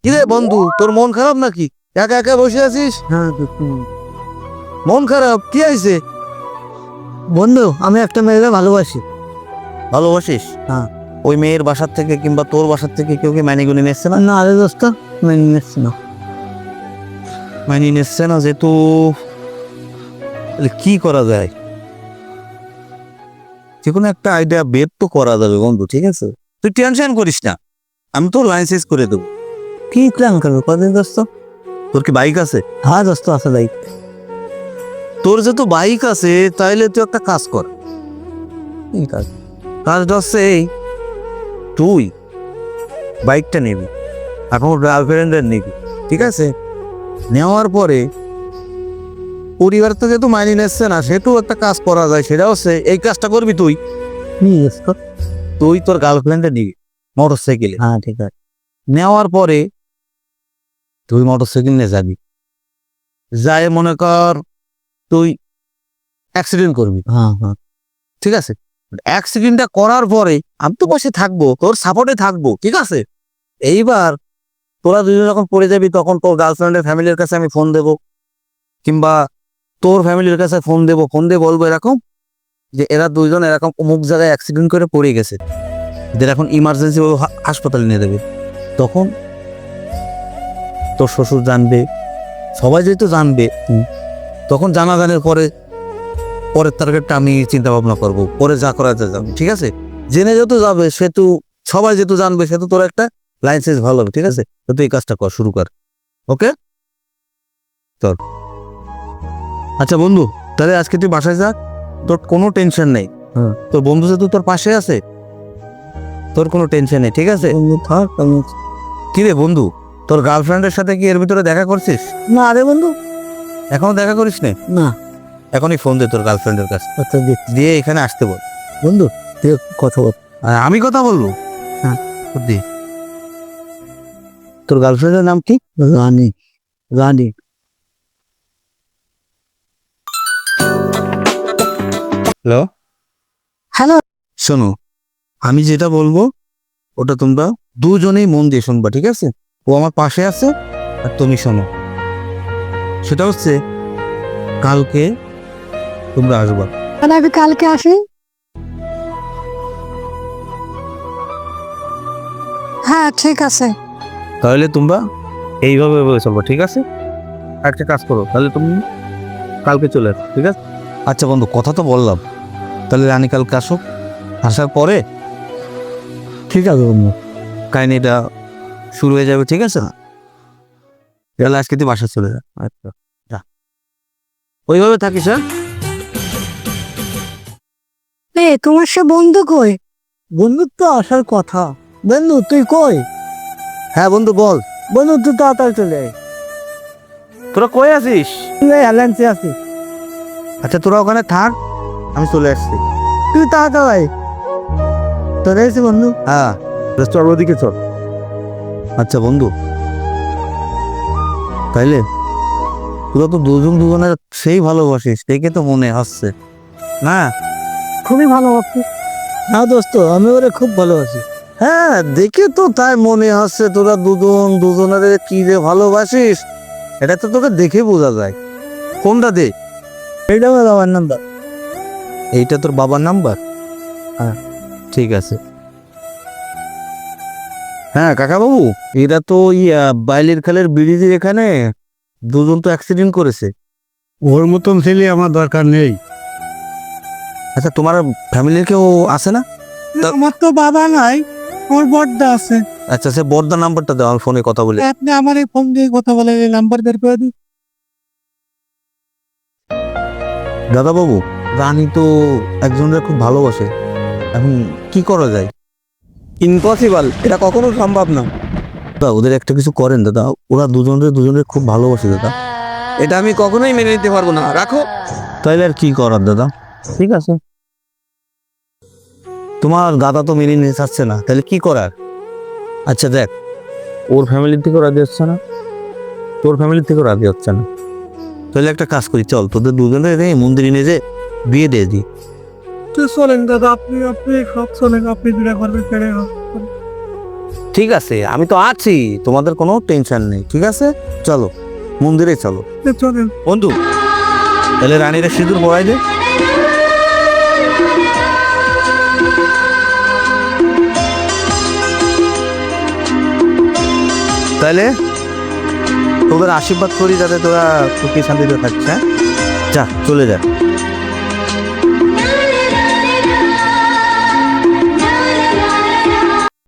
কিরে বন্ধু, তোর মন খারাপ নাকি? একা একা বসে আছিস? হ্যাঁ মন খারাপ কি হয়েছে? বন্ধু, আমি একটা মেয়েকে ভালোবাসি। ভালোবাসিস? হ্যাঁ। ওই মেয়ের বাসার থেকে কিংবা তোর বাসার থেকে কেউ কি মাইনে গুনে নিচ্ছে না? না রে দোস্ত, মেনে নিচ্ছি না। মাইনে নিচ্ছে না যেহেতু, তাহলে কি করা যায়? যে কোনো একটা আইডিয়া বের তো করা যাবে বন্ধু, ঠিক আছে? তুই টেনশন করিস না, আমি তো লাইসেন্স করে দেবো। কি প্ল্যান করবো কদিন দোস্ত? তোর কি বাইক আছে? হ্যাঁ দোস্ত, আছে ভাই। তোর যেহেতু বাইক আছে তাইলে তুই একটা কাজ কর। ঠিক আছে। কাজটা হচ্ছে এই, তুই বাইকটা নিবি, এখন গার্লফ্রেন্ডের নিবি, ঠিক আছে? নেওয়ার পরে পরিবার তো যেহেতু মাইনে নিচ্ছে না, সেহেতু একটা কাজ করা যায়। সেটা হচ্ছে এই কাজটা করবি তুই, কি দোস্ত? তুই তোর গার্লফ্রেন্ডে নিবি মোটর সাইকেলে। হ্যাঁ ঠিক আছে। নেওয়ার পরে তুই মোটর সাইকেল নিয়ে যাবি, যাই মনে কর তুই অ্যাক্সিডেন্ট করবি, হ্যাঁ হ্যাঁ ঠিক আছে? অ্যাক্সিডেন্টটা করার পরে আমি তো বসে থাকবো, তোর সাপোর্টে থাকবো, ঠিক আছে? এইবার তোরা দুজন যখন পড়ে যাবি তখন তোর গার্লফ্রেন্ডের ফ্যামিলির কাছে আমি ফোন দেবো, কিংবা তোর ফ্যামিলির কাছে ফোন দিয়ে বলবো এরকম যে এরা দুইজন এরকম অমুক জায়গায় অ্যাক্সিডেন্ট করে পড়ে গেছে, এদের এখন ইমার্জেন্সি হাসপাতালে নিয়ে দেবে। তখন তোর শ্বশুর জানবে, সবাই যেহেতু জানবে, তখন জানাজানের পরে পরের টার্গেটটা আমি চিন্তা ভাবনা করবো, পরে যা করা যাবে, ঠিক আছে? জেনে যেহেতু যাবে সেহেতু, সবাই যেহেতু জানবে সেহেতু তোর একটা লাইসেন্স ভালো হবে, ঠিক আছে? তো তুই এই কাজটা কর, শুরু কর, ওকে? চল। আচ্ছা বন্ধু, তাহলে আজকে তুই বাসায় যা, তোর কোনো টেনশন নেই। হ্যাঁ। তোর বন্ধু যেহেতু তোর পাশে আছে, তোর কোনো টেনশন নেই, ঠিক আছে? বন্ধু থাক। কি রে বন্ধু, তোর গার্লফ্রেন্ডের সাথে কি এর ভিতরে দেখা করছিস? না রে বন্ধু, এখনো দেখা করিস নে? না। এখনই ফোন দে তোর গার্লফ্রেন্ডের কাছে, আচ্ছা দিক দিয়ে এখানে আসতে বল। বন্ধু, তুই কথা বল। আর আমি কথা বলবো? হ্যাঁ। দি। তোর গার্লফ্রেন্ডের নাম কি? রানী। রানী। হ্যালো। হ্যালো। শোনো, আমি যেটা বলবো ওটা তোমরা দুজনেই মন দিয়ে শুনবা, ঠিক আছে? ও আমার পাশে আছে আর তুমি শোনো। সেটা হচ্ছে কালকে তোমরা আসবা। তাহলে আমি কালকে আসি। হ্যাঁ ঠিক আছে। তাহলে তোমরা এইভাবে চলবো, ঠিক আছে? একটা কাজ করো, তাহলে তুমি কালকে চলে আসো, ঠিক আছে? আচ্ছা বন্ধু, কথা তো বললাম, তাহলে রানী কালকে আসো। আসার পরে ঠিক আছে বন্ধু। কাহিনীটা শুরু হয়ে যাবে, ঠিক আছে? তাহলে আজকে তুই বাসা চলে যা। আচ্ছা যা, ওইভাবে থাকিস। হ্যাঁ, তোমার সে বন্ধু কই? বন্ধু তো আসার কথা। বন্ধু তুই কই? হ্যাঁ বন্ধু বল। বন্ধু তুই তাড়াতাড়ি চলে আয়। তোরা কই আছিস? অ্যালায়েন্সে আছি। আচ্ছা তোরা ওখানে থাক, আমি চলে আসছি। তুই তাড়াতাড়ি আয়। চলে এসেছি বন্ধু। হ্যাঁ, চল ওদিকে চল। আচ্ছা বন্ধু, তাইলে তোরা তো দুজনের সেই ভালোবাসিস, দেখে তো মনে হচ্ছে না? খুবই ভালোবাসি। হ্যাঁ দোস্ত, আমি ওরে খুব ভালোবাসি। হ্যাঁ, দেখে তো তাই মনে হচ্ছে তোরা দুজনের কি যে ভালোবাসিস, এটা তো তোকে দেখে বোঝা যায়। কোনটা দে? এইটা আমার বাবার নাম্বার। এইটা তোর বাবার নাম্বার? হ্যাঁ ঠিক আছে। হ্যাঁ কাকা বাবু, এরা তো বাইলের খালের ব্রিজের এখানে দুজন তো অ্যাক্সিডেন্ট করেছে। ওর মতন ছেলে আমার দরকার নেই। আচ্ছা তোমার ফ্যামিলির কেউ আছে না? আমার তো বাবা নাই, ওর বড়দা আছে। আচ্ছা সে বর্দা নাম্বারটা দাও, আমি ফোনে কথা বলি। আপনি আমার এই ফোন দিয়ে কথা বলে নাম্বার বের করে দিন। দাদা বাবু, রানী তো একজনের খুব ভালোবাসে, এখন কি করা যায়? ইম্পসিবল, এটা কখনো সম্ভব না। দাদা ওদের একটা কিছু করেন দাদা, ওরা দুজনের খুব ভালোবাসে দাদা। এটা আমি কখনোই মেনে নিতে পারবো না, রাখো। তাইলে আর কি করার দাদা? ঠিক আছে, তোমার দাদা তো মেনে নিতে চাচ্ছে না, তাহলে কি করার? আচ্ছা দেখ, ওর ফ্যামিলির থেকেও রাজি হচ্ছে না, তোর ফ্যামিলির থেকেও রাজি হচ্ছে না, তাহলে একটা কাজ করি, চল তোদের দুজনের মন্দিরে নিয়ে যে বিয়ে দিয়ে দিই। চলেন দাদা, আপনি আপনি সব চলেন, আপনি যেটা করবেন সেটাই হবে। ঠিক আছে, আমি তো আছি, তোমাদের কোনো টেনশন নেই। ঠিক আছে, চলো মন্দিরে চলো। চলেন। বন্ধু, তাহলে রানীরা সিঁদুর পরাই দে। তাহলে তোদের আশীর্বাদ করি যাতে তোরা সুখী শান্তিতে থাকিস। হ্যাঁ, যা চলে যা।